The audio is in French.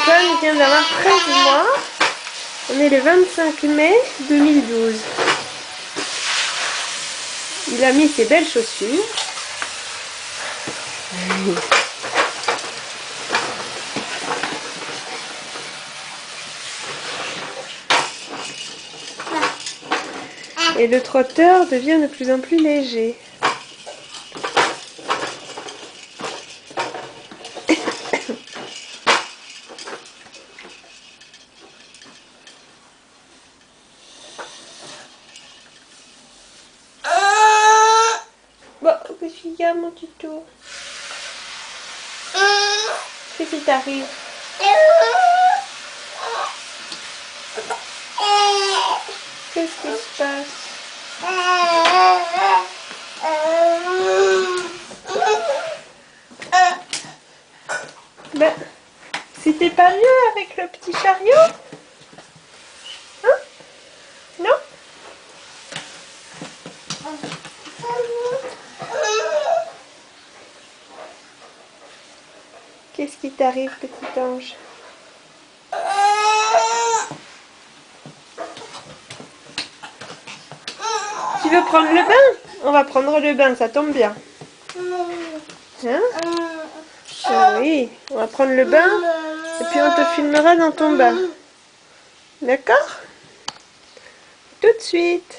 Antoine vient d'avoir 13 mois. On est le 25 mai 2012. Il a mis ses belles chaussures. Et le trotteur devient de plus en plus léger. Bon, qu'est-ce qu'il y a, mon tuto? Qu'est-ce qui t'arrive? Qu'est-ce qui se passe? Ben, c'était pas mieux avec le petit chariot? Hein? Non? Qu'est-ce qui t'arrive, petit ange? Tu veux prendre le bain? On va prendre le bain, ça tombe bien. Hein? Ah oui, on va prendre le bain et puis on te filmera dans ton bain. D'accord? Tout de suite.